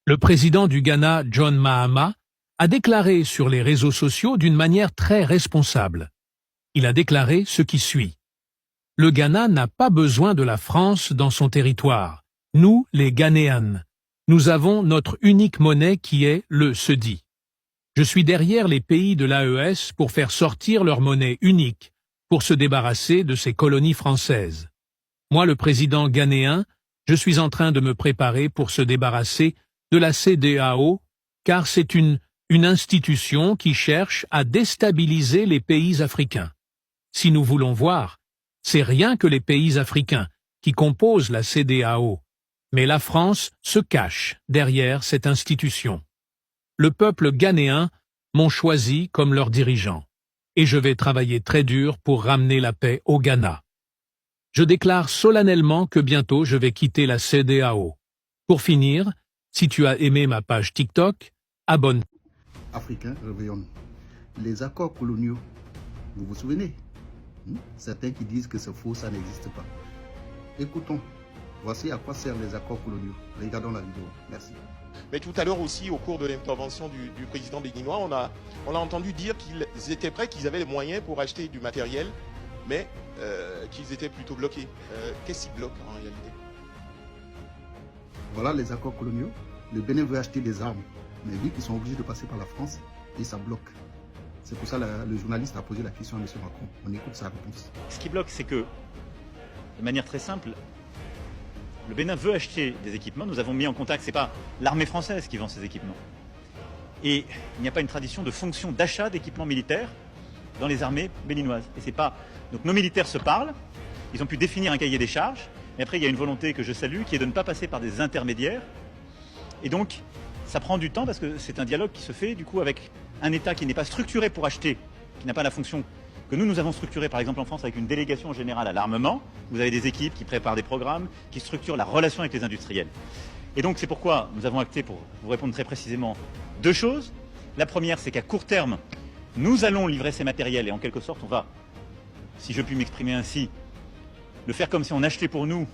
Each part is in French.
Le président du Ghana, John Mahama, a déclaré sur les réseaux sociaux d'une manière très responsable. Il a déclaré ce qui suit. Le Ghana n'a pas besoin de la France dans son territoire. Nous, les Ghanéens, nous avons notre unique monnaie qui est le cedi. Je suis derrière les pays de l'AES pour faire sortir leur monnaie unique, pour se débarrasser de ces colonies françaises. Moi, le président ghanéen, je suis en train de me préparer pour se débarrasser de la CEDEAO, car c'est une institution qui cherche à déstabiliser les pays africains. Si nous voulons voir, c'est rien que les pays africains qui composent la CEDEAO, mais la France se cache derrière cette institution. Le peuple ghanéen m'ont choisi comme leur dirigeant, et je vais travailler très dur pour ramener la paix au Ghana. Je déclare solennellement que bientôt je vais quitter la CEDEAO. Pour finir, si tu as aimé ma page TikTok, abonne-toi. Africains, réveillons. Les accords coloniaux, vous vous souvenez? Certains qui disent que c'est faux, ça n'existe pas. Écoutons, voici à quoi servent les accords coloniaux. Regardons la vidéo. Merci. Mais tout à l'heure aussi, au cours de l'intervention du président béninois, on a entendu dire qu'ils étaient prêts, qu'ils avaient les moyens pour acheter du matériel, mais qu'ils étaient plutôt bloqués. Qu'est-ce qui bloque en réalité? Voilà les accords coloniaux. Le Bénin veut acheter des armes, mais vu qu'ils sont obligés de passer par la France, et ça bloque. C'est pour ça que le journaliste a posé la question à M. Macron. On écoute sa réponse. Ce qui bloque, c'est que, de manière très simple, le Bénin veut acheter des équipements. Nous avons mis en contact, ce n'est pas l'armée française qui vend ces équipements. Et il n'y a pas une tradition de fonction d'achat d'équipements militaires dans les armées béninoises. Et c'est pas... Donc nos militaires se parlent, ils ont pu définir un cahier des charges, mais après il y a une volonté que je salue, qui est de ne pas passer par des intermédiaires. Et donc, ça prend du temps parce que c'est un dialogue qui se fait du coup avec un État qui n'est pas structuré pour acheter, qui n'a pas la fonction que nous avons structurée par exemple en France avec une délégation générale à l'armement. Vous avez des équipes qui préparent des programmes, qui structurent la relation avec les industriels. Et donc c'est pourquoi nous avons acté, pour vous répondre très précisément, deux choses. La première, c'est qu'à court terme, nous allons livrer ces matériels et en quelque sorte on va, si je puis m'exprimer ainsi, le faire comme si on achetait pour nous.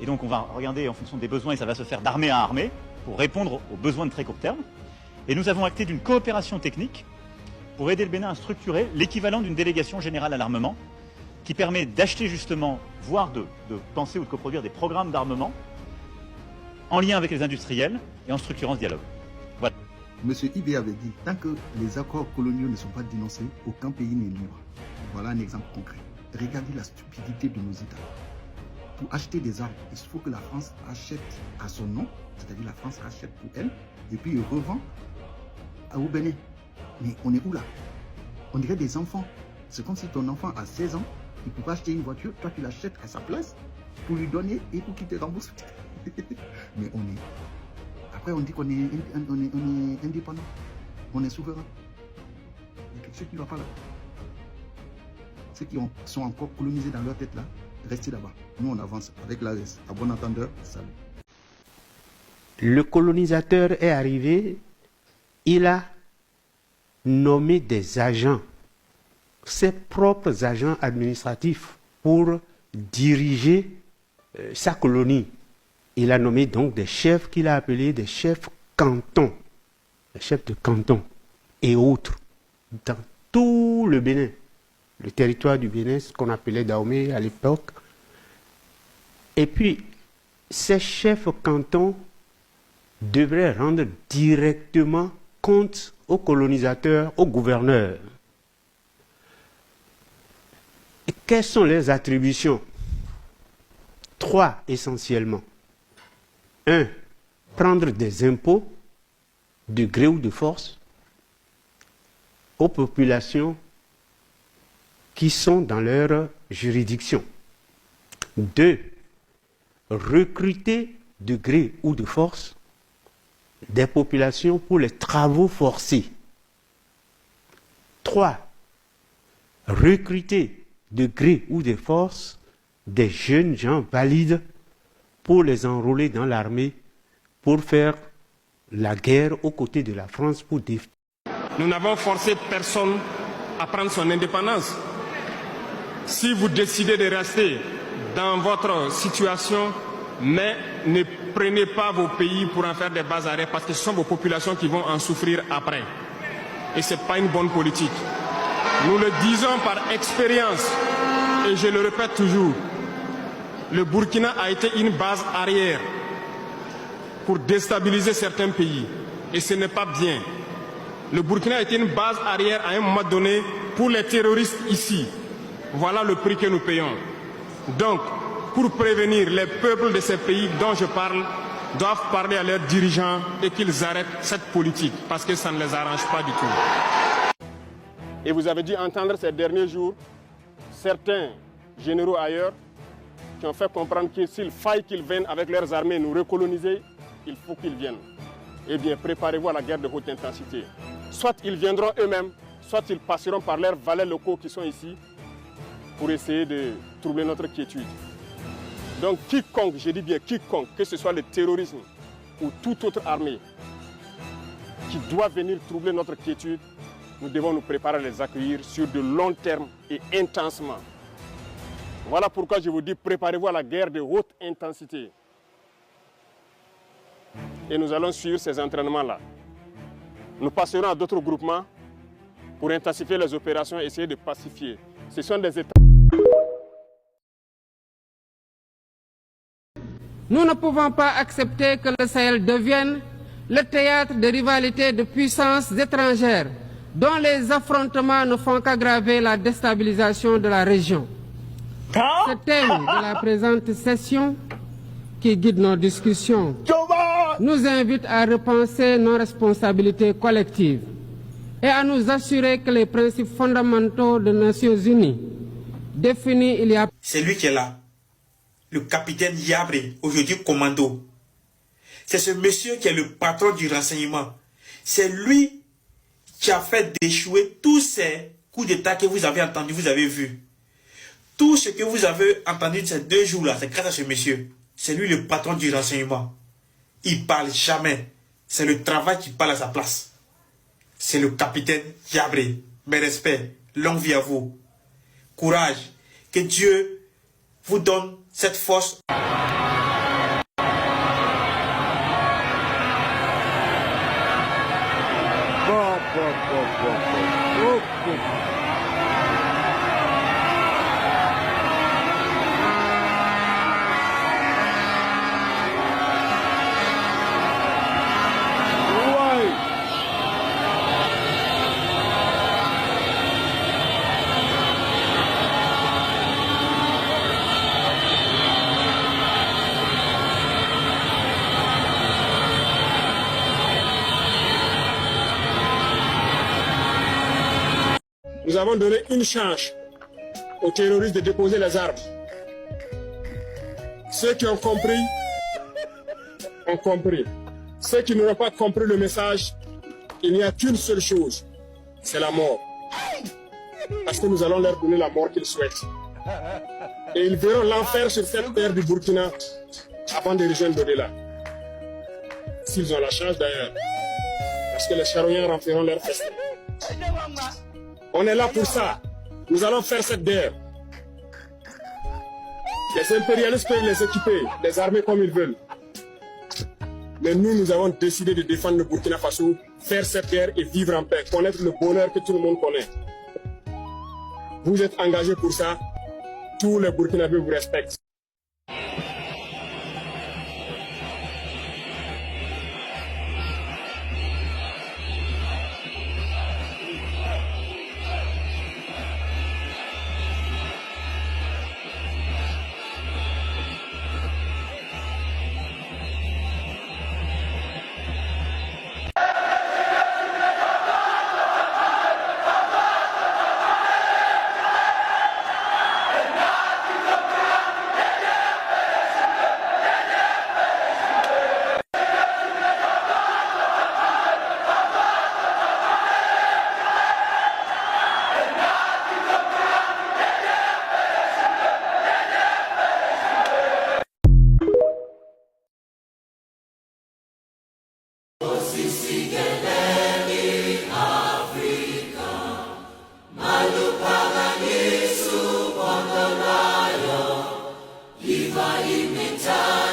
Et donc on va regarder en fonction des besoins et ça va se faire d'armée à armée pour répondre aux besoins de très court terme. Et nous avons acté d'une coopération technique pour aider le Bénin à structurer l'équivalent d'une délégation générale à l'armement qui permet d'acheter justement, voire de penser ou de coproduire des programmes d'armement en lien avec les industriels et en structurant ce dialogue. Voilà. Monsieur Ibé avait dit, tant que les accords coloniaux ne sont pas dénoncés, aucun pays n'est libre. Voilà un exemple concret. Regardez la stupidité de nos États. Pour acheter des armes, il faut que la France achète à son nom, c'est-à-dire la France achète pour elle, et puis revend au Bénin. Mais on est où là? On dirait des enfants. C'est comme si ton enfant a 16 ans, il pourrait acheter une voiture, toi tu l'achètes à sa place pour lui donner et pour qu'il te rembourse. Mais on est... Après on dit qu'on est indépendant, on est souverain. Il y a quelque chose qui ne va pas là. Ceux qui sont encore colonisés dans leur tête là, restez là-bas. Nous on avance avec l'AES. À bon entendeur, salut. Le colonisateur est arrivé, il a nommé des agents, ses propres agents administratifs pour diriger sa colonie. Il a nommé donc des chefs qu'il a appelés des chefs cantons, des chefs de canton et autres, dans tout le Bénin, le territoire du Bénin, ce qu'on appelait Dahomey à l'époque. Et puis, ces chefs cantons devraient rendre directement compte aux colonisateurs, aux gouverneurs. Et quelles sont les attributions? 3 essentiellement. 1. Prendre des impôts de gré ou de force aux populations qui sont dans leur juridiction. 2. Recruter de gré ou de force des populations pour les travaux forcés. 3. Recruter de gré ou de force des jeunes gens valides pour les enrôler dans l'armée, pour faire la guerre aux côtés de la France pour défendre. Nous n'avons forcé personne à prendre son indépendance. Si vous décidez de rester dans votre situation, Mais ne prenez pas vos pays pour en faire des bases arrêts parce que ce sont vos populations qui vont en souffrir après. Et ce n'est pas une bonne politique. Nous le disons par expérience et je le répète toujours. Le Burkina a été une base arrière pour déstabiliser certains pays. Et ce n'est pas bien. Le Burkina a été une base arrière à un moment donné pour les terroristes ici. Voilà le prix que nous payons. Donc, pour prévenir les peuples de ces pays dont je parle, doivent parler à leurs dirigeants et qu'ils arrêtent cette politique parce que ça ne les arrange pas du tout. Et vous avez dû entendre ces derniers jours certains généraux ailleurs qui ont fait comprendre que s'il faille qu'ils viennent avec leurs armées nous recoloniser, il faut qu'ils viennent. Eh bien, préparez-vous à la guerre de haute intensité. Soit ils viendront eux-mêmes, soit ils passeront par leurs valets locaux qui sont ici pour essayer de troubler notre quiétude. Donc quiconque, je dis bien quiconque, que ce soit le terrorisme ou toute autre armée qui doit venir troubler notre quiétude, nous devons nous préparer à les accueillir sur de long terme et intensement. Voilà pourquoi je vous dis, préparez-vous à la guerre de haute intensité. Et nous allons suivre ces entraînements-là. Nous passerons à d'autres groupements pour intensifier les opérations et essayer de pacifier. Ce sont des États. Nous ne pouvons pas accepter que le Sahel devienne le théâtre de rivalités de puissances étrangères dont les affrontements ne font qu'aggraver la déstabilisation de la région. Ce thème de la présente session qui guide nos discussions nous invite à repenser nos responsabilités collectives et à nous assurer que les principes fondamentaux des Nations Unies définis il y a... C'est lui qui est là, le capitaine Yabré, aujourd'hui commando. C'est ce monsieur qui est le patron du renseignement. C'est lui qui a fait déchouer tous ces coups d'État que vous avez entendus, vous avez vus. Tout ce que vous avez entendu ces 2 jours-là, c'est grâce à ce monsieur. C'est lui le patron du renseignement. Il parle jamais. C'est le travail qui parle à sa place. C'est le capitaine Yabré. Mes respects, longue vie à vous. Courage. Que Dieu vous donne cette force. Nous avons donné une chance aux terroristes de déposer les armes. Ceux qui ont compris, ont compris. Ceux qui n'auront pas compris le message, il n'y a qu'une seule chose, c'est la mort. Parce que nous allons leur donner la mort qu'ils souhaitent. Et ils verront l'enfer sur cette terre du Burkina avant de rejoindre l'au-delà. S'ils ont la chance d'ailleurs. Parce que les charognards en feront leur festin. On est là pour ça. Nous allons faire cette guerre. Les impérialistes peuvent les équiper, les armer comme ils veulent. Mais nous avons décidé de défendre le Burkina Faso, faire cette guerre et vivre en paix, connaître le bonheur que tout le monde connaît. Vous êtes engagés pour ça. Tous les Burkinabés vous respectent. Iva imita